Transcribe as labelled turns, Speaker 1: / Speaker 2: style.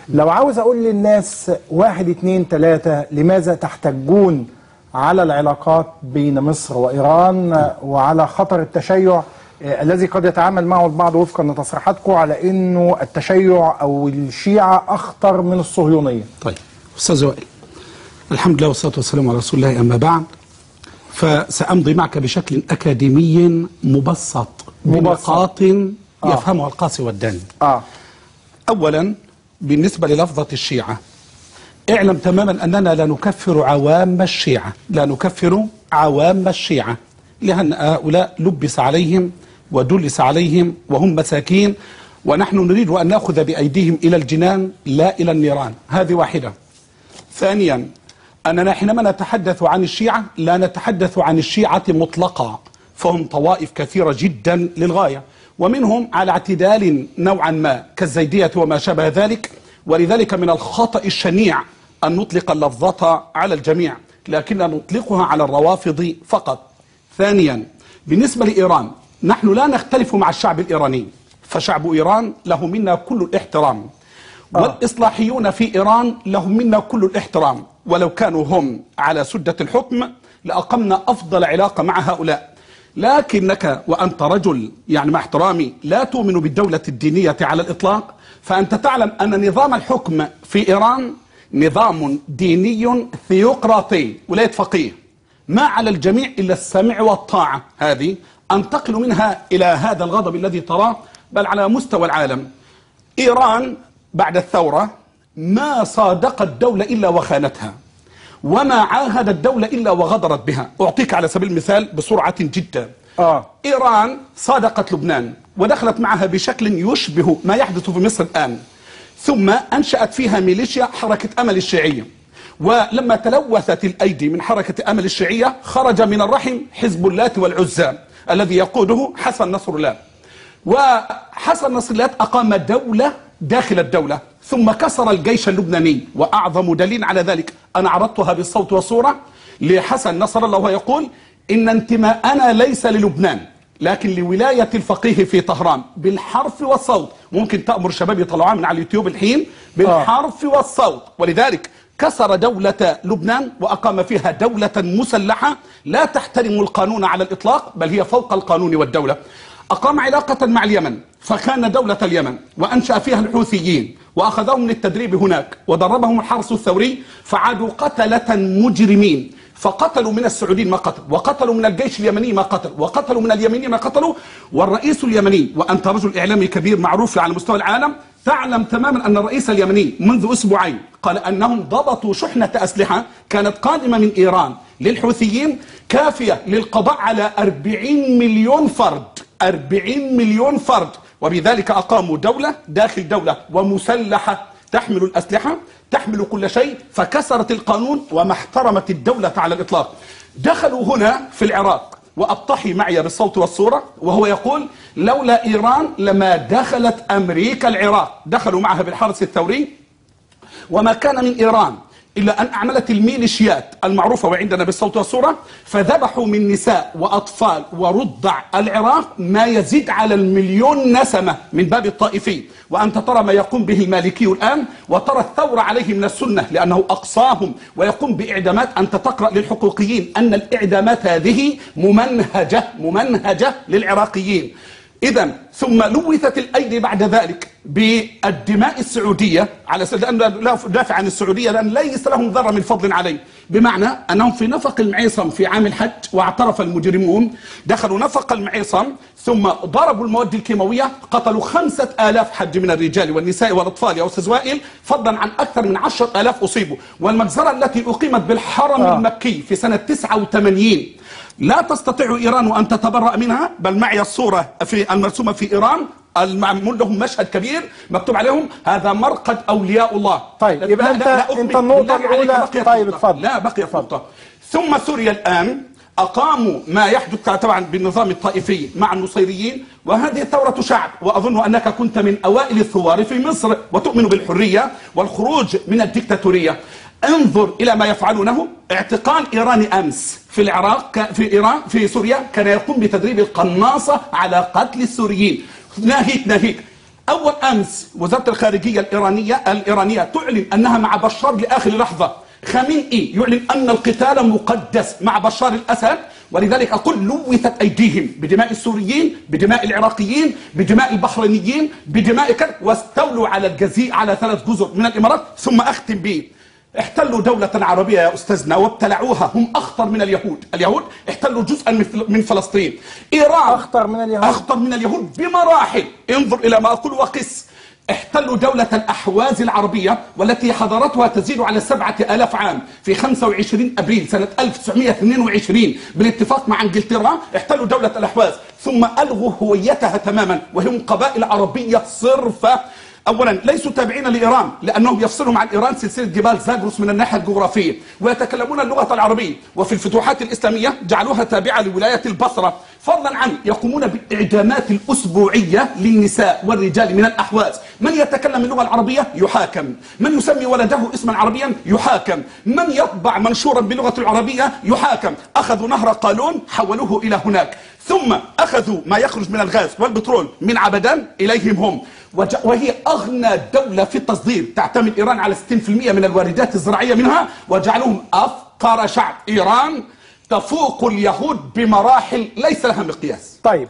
Speaker 1: لو عاوز أقول للناس 1 2 3 لماذا تحتجون على العلاقات بين مصر وإيران وعلى خطر التشيع الذي قد يتعامل معه البعض وفقا لتصريحاتكم على أنه التشيع أو الشيعة أخطر من الصهيونية؟
Speaker 2: طيب أستاذ وائل، الحمد لله والصلاة والسلام على رسول الله، أما بعد فسأمضي معك بشكل أكاديمي مبسط بنقاط يفهمها القاصي والداني. أولا بالنسبة للفظة الشيعة، اعلم تماما أننا لا نكفر عوام الشيعة، لا نكفر عوام الشيعة، لأن هؤلاء لبس عليهم ودلس عليهم وهم مساكين، ونحن نريد أن نأخذ بأيديهم إلى الجنان لا إلى النيران. هذه واحدة. ثانيا أننا حينما نتحدث عن الشيعة لا نتحدث عن الشيعة مطلقا، فهم طوائف كثيرة جدا للغاية، ومنهم على اعتدال نوعا ما كالزيدية وما شابه ذلك، ولذلك من الخطأ الشنيع أن نطلق اللفظة على الجميع، لكن نطلقها على الروافض فقط. ثانيا بالنسبة لإيران، نحن لا نختلف مع الشعب الإيراني، فشعب إيران له منا كل الاحترام، والإصلاحيون في إيران لهم منا كل الاحترام، ولو كانوا هم على سدة الحكم لأقمنا أفضل علاقة مع هؤلاء. لكنك وأنت رجل يعني مع احترامي لا تؤمن بالدولة الدينية على الإطلاق، فأنت تعلم أن نظام الحكم في إيران نظام ديني ثيوقراطي، ولاية فقيه، ما على الجميع إلا السمع والطاعة. هذه أنتقل منها إلى هذا الغضب الذي تراه بل على مستوى العالم. إيران بعد الثورة ما صادقت الدولة إلا وخانتها، وما عاهدت الدولة إلا وغدرت بها. أعطيك على سبيل المثال بسرعة جدا. إيران صادقت لبنان ودخلت معها بشكل يشبه ما يحدث في مصر الآن، ثم أنشأت فيها ميليشيا حركة أمل الشيعية، ولما تلوثت الأيدي من حركة أمل الشيعية خرج من الرحم حزب اللات والعزى الذي يقوده حسن نصر الله. وحسن نصر الله أقام دولة داخل الدولة، ثم كسر الجيش اللبناني، وأعظم دليل على ذلك أنا عرضتها بالصوت والصورة لحسن نصر الله وهو يقول إن انتماءنا ليس للبنان لكن لولاية الفقيه في طهران، بالحرف والصوت. ممكن تأمر شباب يطلعوها من على اليوتيوب الحين بالحرف والصوت. ولذلك كسر دولة لبنان وأقام فيها دولة مسلحة لا تحترم القانون على الإطلاق، بل هي فوق القانون والدولة. أقام علاقة مع اليمن فكان دولة اليمن، وأنشأ فيها الحوثيين وأخذهم للتدريب هناك ودربهم الحرس الثوري، فعادوا قتلة مجرمين، فقتلوا من السعوديين ما قتلوا، وقتلوا من الجيش اليمني ما قتلوا، وقتلوا من اليمنيين ما قتلوا. والرئيس اليمني، وأنت رجل إعلامي كبير معروف على مستوى العالم، تعلم تماما أن الرئيس اليمني منذ أسبوعين قال أنهم ضبطوا شحنة أسلحة كانت قادمة من إيران للحوثيين كافية للقضاء على 40 مليون فرد، 40 مليون فرد، وبذلك أقاموا دولة داخل دولة ومسلحة تحمل الأسلحة تحمل كل شيء، فكسرت القانون وما احترمت الدولة على الإطلاق. دخلوا هنا في العراق، وأبطحي معي بالصوت والصورة وهو يقول لولا إيران لما دخلت أمريكا العراق، دخلوا معها بالحرس الثوري، وما كان من إيران إلا أن أعملت الميليشيات المعروفة وعندنا بالصوت والصورة، فذبحوا من نساء وأطفال ورضع العراق ما يزيد على 1,000,000 نسمة من باب الطائفين. وأنت ترى ما يقوم به المالكي الآن، وترى الثورة عليه من السنة لأنه أقصاهم ويقوم بإعدامات. أنت تقرأ للحقوقيين أن الإعدامات هذه ممنهجة للعراقيين. إذن ثم لوثت الأيدي بعد ذلك بالدماء السعودية، على لأن لا أدافع عن السعودية لأن ليس لهم ذرة من فضل عليه، بمعنى أنهم في نفق المعيصم في عام الحج واعترف المجرمون دخلوا نفق المعيصم ثم ضربوا المواد الكيماوية، قتلوا 5,000 حج من الرجال والنساء والأطفال يا أستاذ وائل، فضلا عن أكثر من 10,000 أصيبوا. والمجزرة التي أقيمت بالحرم المكي في سنة 89 لا تستطيع إيران أن تتبرأ منها، بل معي الصورة في المرسومة في إيران المعمول لهم مشهد كبير مكتوب عليهم هذا مرقد أولياء الله.
Speaker 1: طيب يبقى أنت النقطة الأولى. طيب اتفضل.
Speaker 2: لا بقي نقطة. ثم سوريا الآن أقاموا ما يحدث طبعا بالنظام الطائفي مع النصيريين، وهذه ثورة شعب، وأظن أنك كنت من أوائل الثوار في مصر وتؤمن بالحرية والخروج من الدكتاتورية. انظر إلى ما يفعلونه. اعتقال إيراني أمس في العراق في إيران في سوريا كان يقوم بتدريب القناصة على قتل السوريين. ناهيك أول أمس وزارة الخارجية الإيرانية تعلن أنها مع بشار لآخر لحظة. خامنئي يعلن أن القتال مقدس مع بشار الأسد، ولذلك أقول لوثت أيديهم بدماء السوريين، بدماء العراقيين، بدماء البحرينيين، بدماء واستولوا على على 3 جزر من الإمارات. ثم أختم به، احتلوا دولة عربية يا أستاذنا وابتلعوها، هم أخطر من اليهود. اليهود احتلوا جزءا من فلسطين. إيران أخطر من اليهود بمراحل. انظر إلى ما أقول وقس. احتلوا دولة الأحواز العربية والتي حضارتها تزيد على 7000 عام. في 25 أبريل سنة 1922 بالاتفاق مع انجلترا احتلوا دولة الأحواز، ثم ألغوا هويتها تماما، وهم قبائل عربية صرفة. اولا ليسوا تابعين لايران لانهم يفصلهم عن ايران سلسله جبال زاغروس من الناحيه الجغرافيه، ويتكلمون اللغه العربيه، وفي الفتوحات الاسلاميه جعلوها تابعه لولايه البصره، فضلا عن يقومون بالاعدامات الاسبوعيه للنساء والرجال من الاحواز. من يتكلم اللغه العربيه يحاكم، من يسمي ولده اسما عربيا يحاكم، من يطبع منشورا باللغه العربيه يحاكم. اخذوا نهر قالون حولوه الى هناك، ثم اخذوا ما يخرج من الغاز والبترول من عبدان اليهم هم، وهي أغنى دولة في التصدير، تعتمد إيران على 60% من الواردات الزراعية منها، وجعلهم أفقر شعب. إيران تفوق اليهود بمراحل ليس لها مقياس.
Speaker 1: طيب